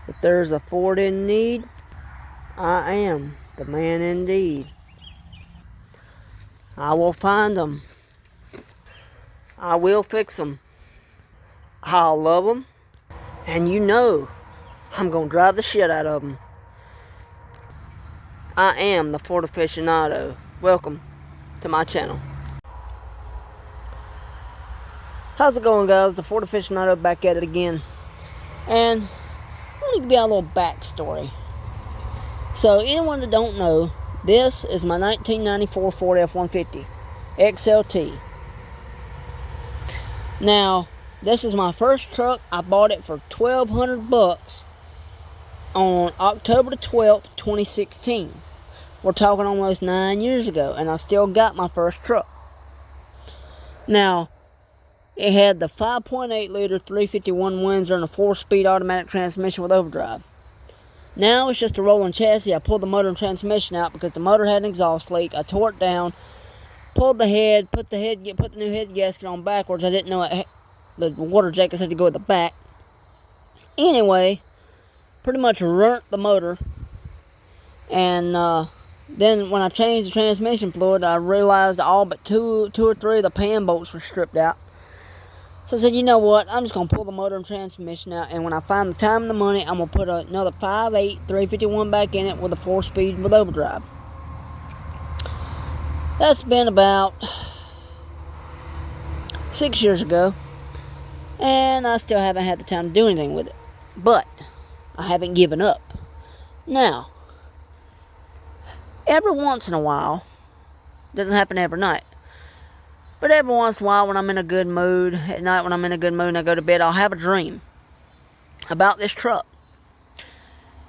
If there's a Ford in need, I am the man indeed. I will find them. I will fix them. I'll love them. And you know, I'm going to drive the shit out of them. I am the Ford aficionado. Welcome to my channel. How's it going, guys? The Ford aficionado back at it again. And let me give you a little backstory. So, anyone that don't know, this is my 1994 Ford F-150 XLT. Now, this is my first truck. I bought it for $1,200 on October the 12th, 2016. We're talking almost 9 years ago, and I still got my first truck. Now, it had the 5.8 liter 351 Windsor and a 4-speed automatic transmission with overdrive. Now it's just a rolling chassis. I pulled the motor and transmission out because the motor had an exhaust leak. I tore it down, pulled the head, put the new head gasket on backwards. I didn't know the water jackets had to go at the back. Anyway, pretty much ruined the motor. And then when I changed the transmission fluid, I realized all but two or three of the pan bolts were stripped out. So I said, you know what, I'm just going to pull the motor and transmission out, and when I find the time and the money, I'm going to put another 5.8 351 back in it with a 4-speed with overdrive. That's been about 6 years ago, and I still haven't had the time to do anything with it. But I haven't given up. Now, every once in a while, doesn't happen every night, but every once in a while when I'm in a good mood, at night when I'm in a good mood and I go to bed, I'll have a dream about this truck.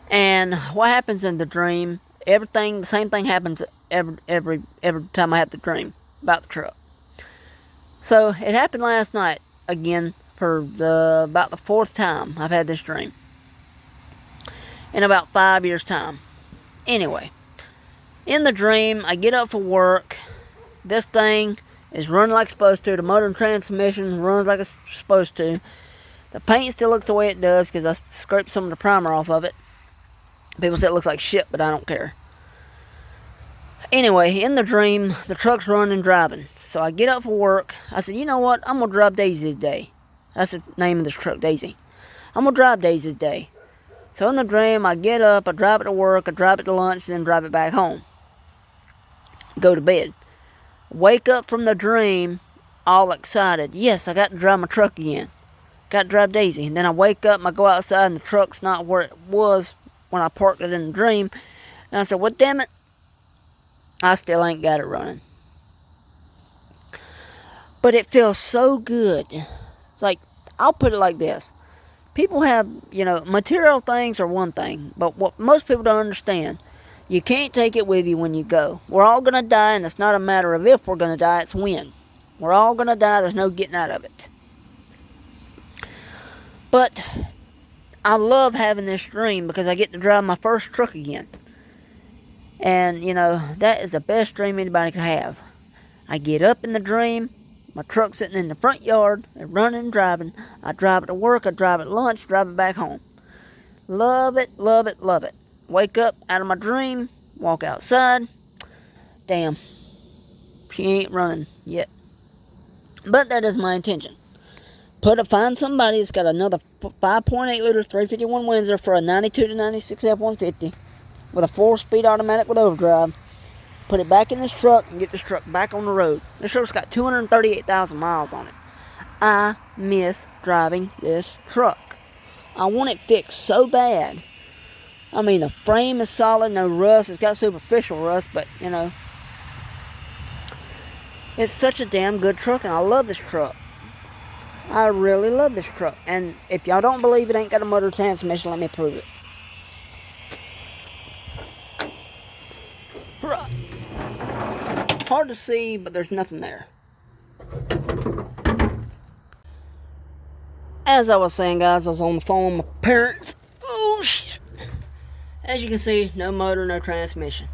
And what happens in the dream, the same thing happens every time I have the dream about the truck. So it happened last night again for about the 4th time I've had this dream. In about 5 years' time. Anyway, in the dream, I get up for work. This thing is running like it's supposed to. The motor and transmission runs like it's supposed to. The paint still looks the way it does because I scraped some of the primer off of it. People say it looks like shit, but I don't care. Anyway, in the dream, the truck's running and driving. So I get up for work. I said, you know what? I'm going to drive Daisy today. That's the name of this truck, Daisy. I'm going to drive Daisy today. So in the dream, I get up, I drive it to work, I drive it to lunch, then drive it back home. Go to bed. Wake up from the dream, all excited. Yes, I got to drive my truck again. Got to drive Daisy. And then I wake up and I go outside and the truck's not where it was when I parked it in the dream. And I said, well, damn it, I still ain't got it running. But it feels so good. It's like, I'll put it like this. People have, material things are one thing. But what most people don't understand, you can't take it with you when you go. We're all going to die, and it's not a matter of if we're going to die, it's when. We're all going to die, there's no getting out of it. But I love having this dream because I get to drive my first truck again. And, that is the best dream anybody could have. I get up in the dream, my truck's sitting in the front yard, and running and driving. I drive it to work, I drive it to lunch, drive it back home. Love it, love it, love it. Wake up out of my dream, walk outside. Damn, she ain't running yet. But that is my intention. Find somebody that's got another 5.8 liter 351 Windsor for a 92 to 96 F-150 with a 4-speed automatic with overdrive. Put it back in this truck and get this truck back on the road. This truck's got 238,000 miles on it. I miss driving this truck. I want it fixed so bad. I mean, the frame is solid, no rust. It's got superficial rust, but, it's such a damn good truck, and I love this truck. I really love this truck. And if y'all don't believe it ain't got a motor transmission, let me prove it. Hard to see, but there's nothing there. As I was saying, guys, I was on the phone with my parents. Oh, shit. As you can see, no motor, no transmission.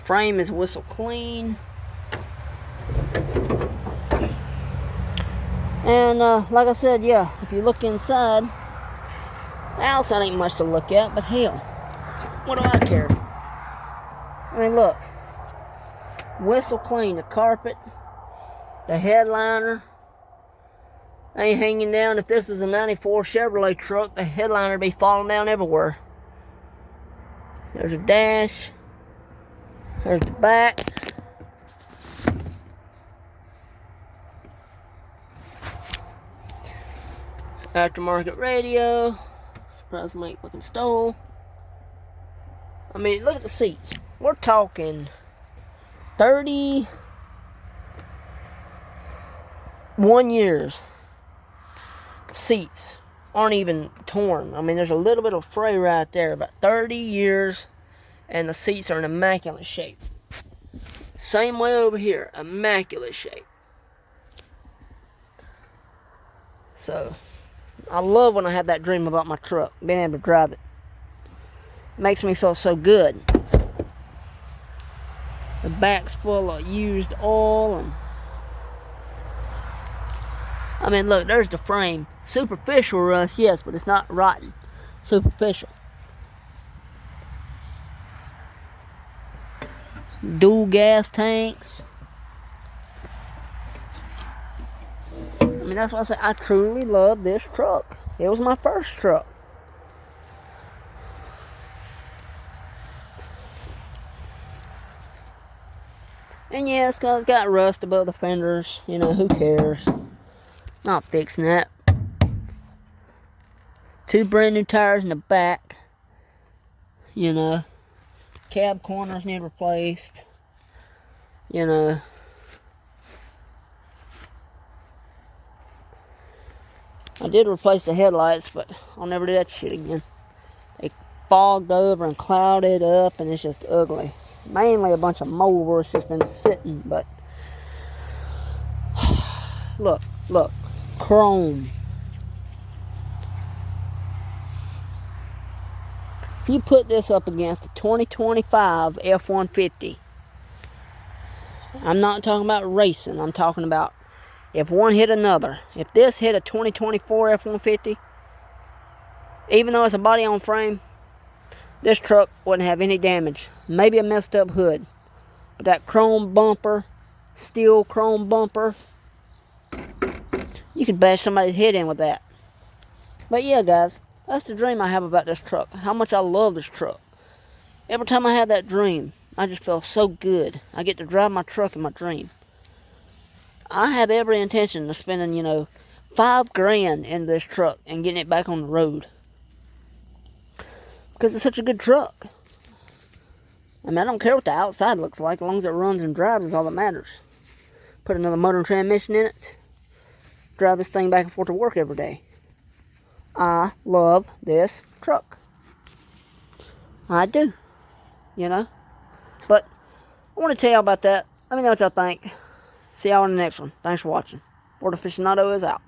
Frame is whistle clean. And like I said, yeah, if you look inside, Outside ain't much to look at, but hell, what do I care? I mean, look. Whistle clean, the carpet, the headliner ain't hanging down. If this is a 94 Chevrolet truck, the headliner would be falling down everywhere. There's a dash. There's the back. Aftermarket radio. Surprised my fucking stole. I mean, look at the seats. We're talking 31 years. Seats aren't even torn. I mean, there's a little bit of fray right there, but 30 years and the seats are in immaculate shape. Same way over here, immaculate shape. So, I love when I have that dream about my truck, being able to drive it. It makes me feel so good. The back's full of used oil and I mean, look, there's the frame. Superficial rust, yes, but it's not rotten. Superficial. Dual gas tanks. I mean, that's why I say I truly love this truck. It was my first truck. And yeah, it's got rust above the fenders. You know, who cares? Not fixing that. 2 brand new tires in the back. You know, cab corners need replaced. You know, I did replace the headlights, but I'll never do that shit again. They fogged over and clouded up, and it's just ugly. Mainly a bunch of mold where it's just been sitting, but look, chrome. If you put this up against a 2025 F-150, I'm not talking about racing, I'm talking about if one hit another. If this hit a 2024 F-150, even though it's a body on frame, this truck wouldn't have any damage. Maybe a messed up hood. But that chrome bumper, steel chrome bumper, you could bash somebody's head in with that. But yeah, guys, that's the dream I have about this truck. How much I love this truck. Every time I have that dream, I just feel so good. I get to drive my truck in my dream. I have every intention of spending, you know, $5,000 in this truck and getting it back on the road. Because it's such a good truck. I mean, I don't care what the outside looks like, as long as it runs and drives is all that matters. Put another motor and transmission in it. Drive this thing back and forth to work every day. I love this truck. I do. You know? But I want to tell y'all about that. Let me know what y'all think. See y'all in the next one. Thanks for watching. Ford Aficionado is out.